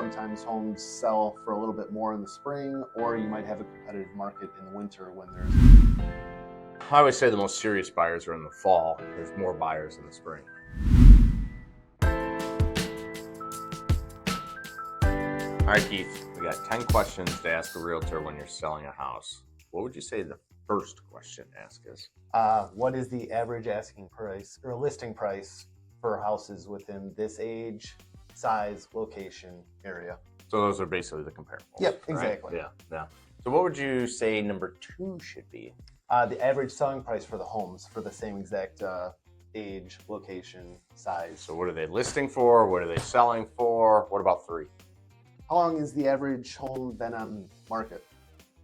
sometimes homes sell for a little bit more in the spring, or you might have a competitive market in the winter when there's... I always say the most serious buyers are in the fall. There's more buyers in the spring. All right, Keith, we got 10 questions to ask a realtor when you're selling a house. What would you say the first question to ask is? What is the average asking price or listing price for houses within this age, size, location, area? So those are basically the comparables. Yep, exactly. Right? Yeah. So what would you say number 2 should be? The average selling price for the homes for the same exact age, location, size. So what are they listing for? What are they selling for? What about 3? How long has the average home been on market?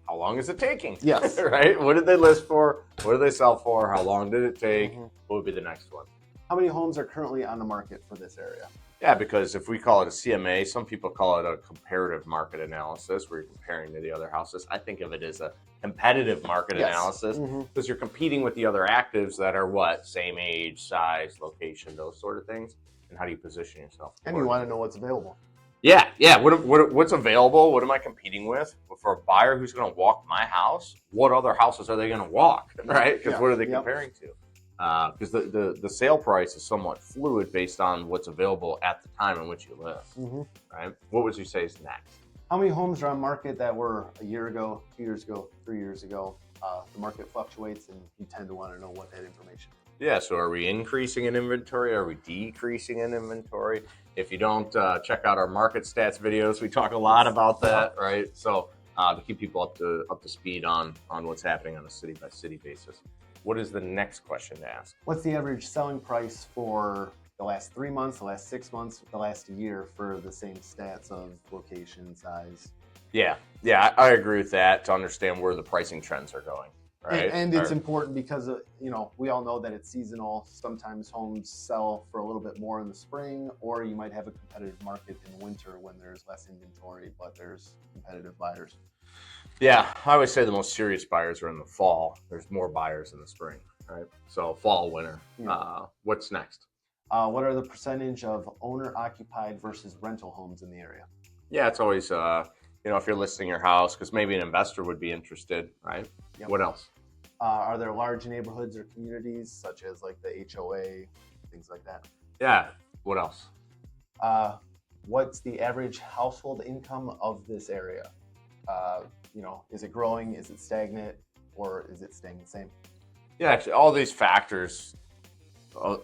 How long is it taking? Yes. Right? What did they list for? What did they sell for? How long did it take? What would be the next one? How many homes are currently on the market for this area? Yeah, because if we call it a CMA, some people call it a comparative market analysis where you're comparing to the other houses. I think of it as a competitive market analysis because you're competing with the other actives that are what? Same age, size, location, those sort of things. And how do you position yourself? And you want to know what's available. Yeah. What's available? What am I competing with? For a buyer who's going to walk my house, what other houses are they going to walk, right? Because what are they comparing to? Because the sale price is somewhat fluid based on what's available at the time in which you live, right? What would you say is next? How many homes are on market that were a year ago, 2 years ago, 3 years ago? The market fluctuates, and you tend to want to know what that information is. Yeah, so are we increasing in inventory? Are we decreasing in inventory? If you don't check out our market stats videos, we talk a lot about that, right? So to keep people up to speed on what's happening on a city by city basis. What is the next question to ask? What's the average selling price for the last 3 months, the last 6 months, the last year for the same stats of location, size? Yeah, I agree with that to understand where the pricing trends are going. Right. And it's important because, we all know that it's seasonal. Sometimes homes sell for a little bit more in the spring, or you might have a competitive market in the winter when there's less inventory, but there's competitive buyers. Yeah, I always say the most serious buyers are in the fall. There's more buyers in the spring, right? So fall, winter. What's next? What are the percentage of owner-occupied versus rental homes in the area? Yeah, it's always, if you're listing your house, because maybe an investor would be interested, right? Yep. What else? Are there large neighborhoods or communities such as like the HOA, things like that? Yeah. What else? What's the average household income of this area? Is it growing? Is it stagnant? Or is it staying the same? Yeah, actually, all these factors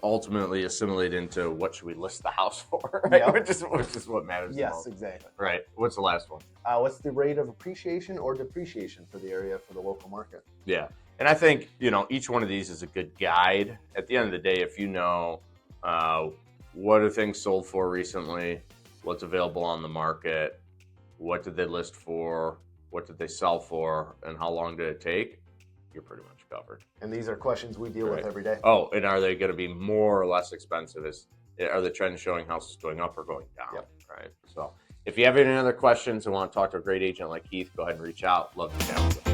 ultimately assimilate into what should we list the house for, right? Yep. which is what matters the most. Yes, exactly. Right. What's the last one? What's the rate of appreciation or depreciation for the area for the local market? Yeah. And I think, each one of these is a good guide. At the end of the day, if you know what are things sold for recently, what's available on the market, what did they list for, what did they sell for, and how long did it take, you're pretty much covered. And these are questions we deal with every day. Oh, and are they going to be more or less expensive? Are the trends showing houses going up or going down? Yep. Right. So if you have any other questions and want to talk to a great agent like Keith, go ahead and reach out. Love to chat with you.